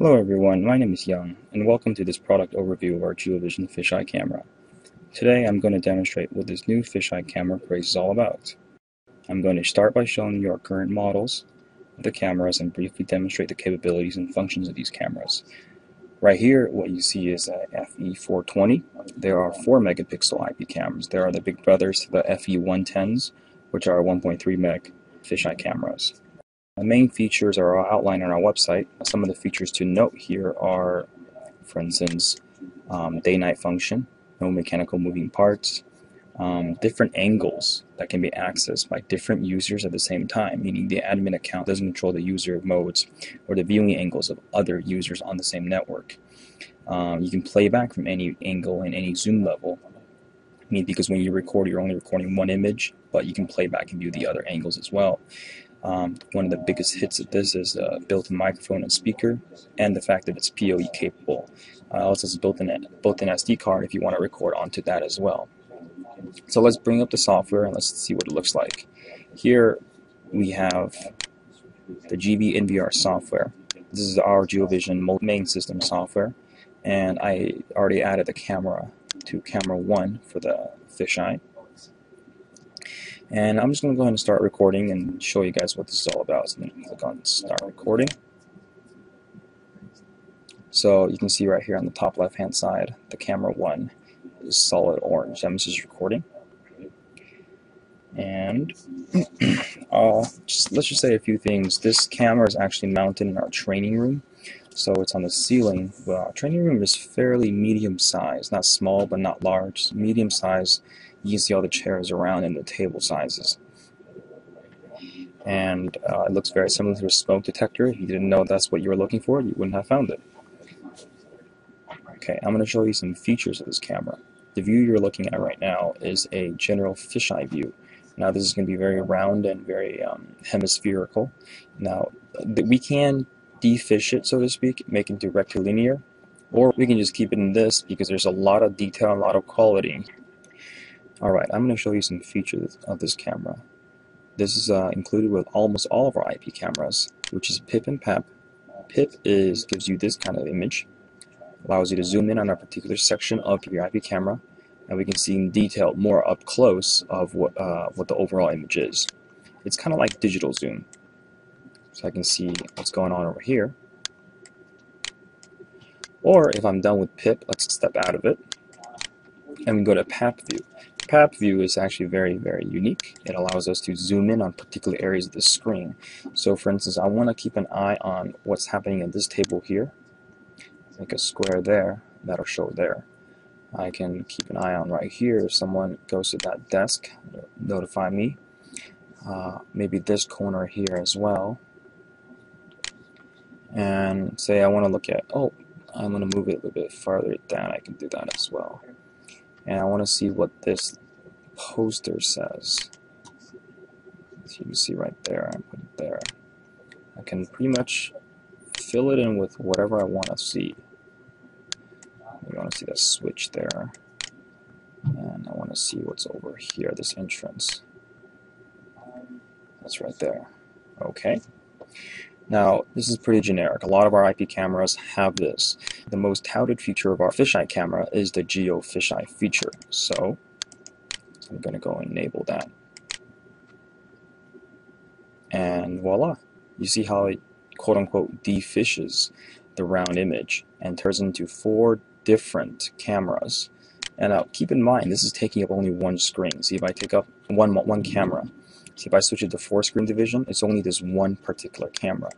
Hello everyone, my name is Young, and welcome to this product overview of our GeoVision fisheye camera. Today I'm going to demonstrate what this new fisheye camera craze is all about. I'm going to start by showing you our current models of the cameras and briefly demonstrate the capabilities and functions of these cameras. Right here, what you see is a FE420. There are 4 megapixel IP cameras. There are the big brothers to the FE110s, which are 1.3 meg fisheye cameras. The main features are outlined on our website. Some of the features to note here are, for instance, day-night function, no mechanical moving parts, different angles that can be accessed by different users at the same time, meaning the admin account doesn't control the user modes or the viewing angles of other users on the same network. You can play back from any angle and any zoom level, because when you record, you're only recording one image, but you can play back and view the other angles as well. One of the biggest hits of this is built-in microphone and speaker, and the fact that it's PoE capable. Also, it's built-in SD card if you want to record onto that as well. So let's bring up the software and let's see what it looks like. Here we have the GV NVR software. This is our GeoVision main system software, and I already added the camera to camera 1 for the fisheye. And I'm just going to go ahead and start recording and show you guys what this is all about. So I'm going to click on start recording. So you can see right here on the top left hand side, the camera 1 is solid orange. That means it's recording. And let's just say a few things. This camera is actually mounted in our training room. So it's on the ceiling. Well, our training room is fairly medium size, not small but not large, medium size. You can see all the chairs around and the table sizes. And it looks very similar to a smoke detector. If you didn't know that's what you were looking for, you wouldn't have found it. Okay, I'm going to show you some features of this camera. The view you're looking at right now is a general fisheye view. Now this is going to be very round and very hemispherical. Now we can defish it, so to speak, make it into rectilinear, or we can just keep it in this because there's a lot of detail and a lot of quality. Alright, I'm going to show you some features of this camera. This is included with almost all of our IP cameras, which is PIP and PAP. PIP gives you this kind of image, allows you to zoom in on a particular section of your IP camera, and we can see in detail more up close of what the overall image is. It's kind of like digital zoom. So I can see what's going on over here. Or if I'm done with PIP, let's step out of it and we go to PAP view. PAP view is actually very, very unique. It allows us to zoom in on particular areas of the screen. So for instance, I want to keep an eye on what's happening at this table here. Make a square there, that'll show there. I can keep an eye on right here. If someone goes to that desk, notify me. Maybe this corner here as well. And say I want to look at, I'm going to move it a little bit farther down. I can do that as well. And I want to see what this poster says. So you can see right there, I put it there. I can pretty much fill it in with whatever I want to see. I want to see that switch there. And I want to see what's over here, this entrance. That's right there. Okay. Now, this is pretty generic. A lot of our IP cameras have this. The most touted feature of our fisheye camera is the Geo Fisheye feature. So, I'm going to go and enable that. And voila. You see how it quote-unquote defishes the round image and turns into 4 different cameras. And now, keep in mind, this is taking up only one screen. See, if I take up one camera, see if I switch it to 4-screen division, it's only this one particular camera.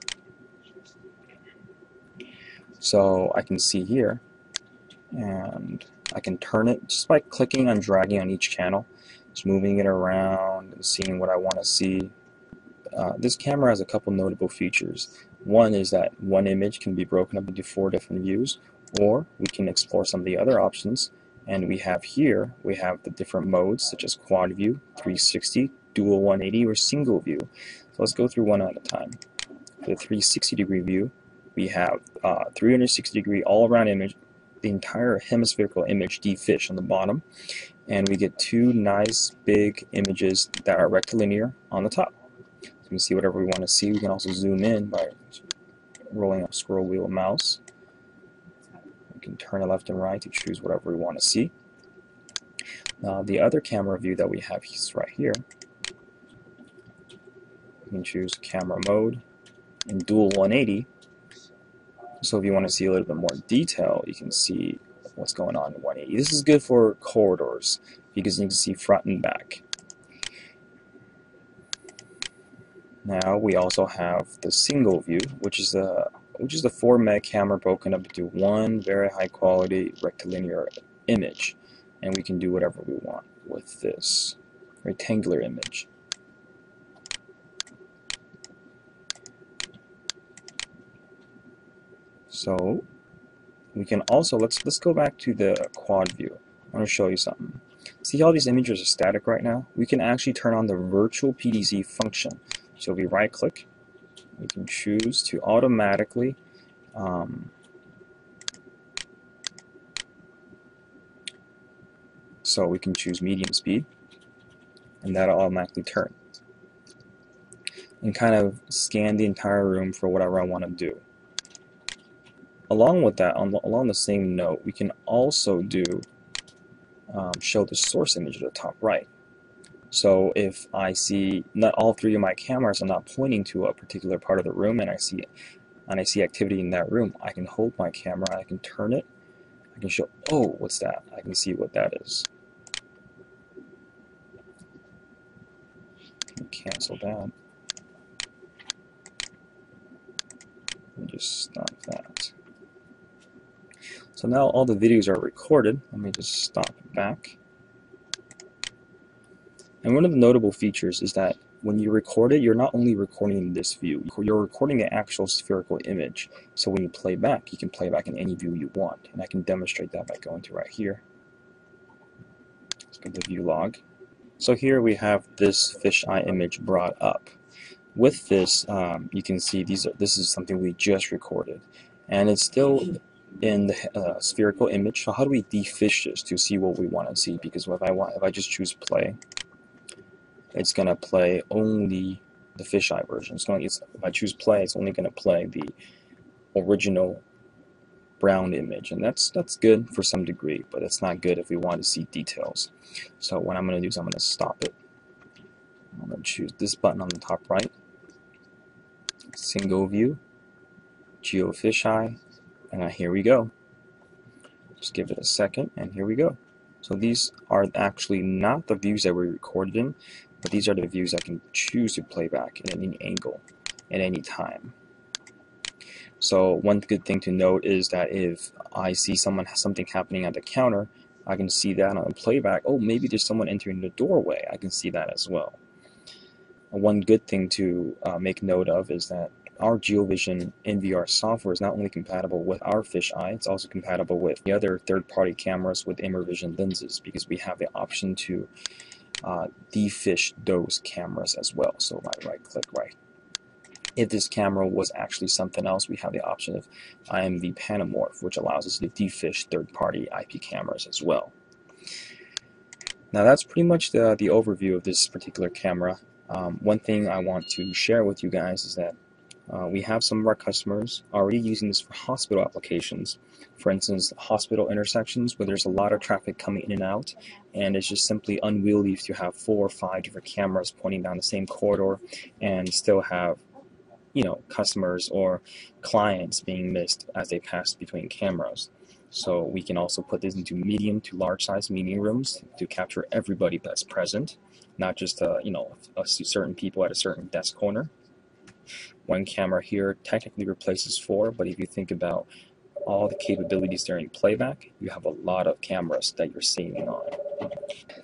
So I can see here, and I can turn it just by clicking and dragging on each channel, just moving it around and seeing what I want to see. This camera has a couple notable features. One is that one image can be broken up into 4 different views, or we can explore some of the other options. And we have the different modes such as quad view, 360, dual 180, or single view. So let's go through one at a time. For the 360-degree view, we have 360-degree all-around image, the entire hemispherical image defish on the bottom, and we get 2 nice big images that are rectilinear on the top. So we can see whatever we want to see. We can also zoom in by rolling up scroll wheel mouse. We can turn it left and right to choose whatever we want to see. Now the other camera view that we have is right here. We can choose camera mode and dual 180. So if you want to see a little bit more detail, you can see what's going on in 180. This is good for corridors because you can see front and back. Now we also have the single view, which is the 4 meg camera broken up into one very high quality rectilinear image, and we can do whatever we want with this rectangular image. So we can also let's go back to the quad view. I want to show you something. See how these images are static right now? We can actually turn on the virtual PDZ function. So if we right click, we can choose to automatically so we can choose medium speed, and that'll automatically turn and kind of scan the entire room for whatever I want to do. Along with that, along the same note, we can also do show the source image at the top right. So if I see not all 3 of my cameras are not pointing to a particular part of the room, and I see activity in that room, I can hold my camera, I can turn it, I can show, oh, what's that? I can see what that is. Cancel that. And just stop that. So now all the videos are recorded. Let me just stop it back. And one of the notable features is that when you record it, you're not only recording this view, you're recording the actual spherical image. So when you play back, you can play back in any view you want. And I can demonstrate that by going to right here. Let's go to view log. So here we have this fisheye image brought up. With this, you can see this is something we just recorded. And it's still in the spherical image. So how do we defish this to see what we want to see? Because if I just choose play, it's going to play only the fisheye version. If I choose play, it's only going to play the original brown image, and that's good for some degree, but it's not good if we want to see details. So what I'm going to do is I'm going to stop it. I'm going to choose this button on the top right, single view, geo fisheye, and here we go. Just give it a second, and here we go. So these are actually not the views that we recorded in, but these are the views I can choose to play back in any angle at any time. So one good thing to note is that if I see something happening at the counter, I can see that on the playback. Oh, maybe there's someone entering the doorway. I can see that as well. One good thing to make note of is that our GeoVision NVR software is not only compatible with our fisheye, it's also compatible with the other third-party cameras with Immervision lenses, because we have the option to defish those cameras as well. So if I right-click right, if this camera was actually something else, we have the option of IMV Panamorph, which allows us to defish third-party IP cameras as well. Now that's pretty much the overview of this particular camera. One thing I want to share with you guys is that we have some of our customers already using this for hospital applications. For instance, hospital intersections where there's a lot of traffic coming in and out, and it's just simply unwieldy to have 4 or 5 different cameras pointing down the same corridor and still have, customers or clients being missed as they pass between cameras. So we can also put this into medium to large size meeting rooms to capture everybody that's present, not just certain people at a certain desk corner. One camera here technically replaces 4, but if you think about all the capabilities during playback, you have a lot of cameras that you're saving on.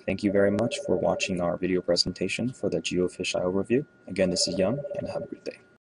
Thank you very much for watching our video presentation for the GeoFisheye overview. Again, this is Young, and have a great day.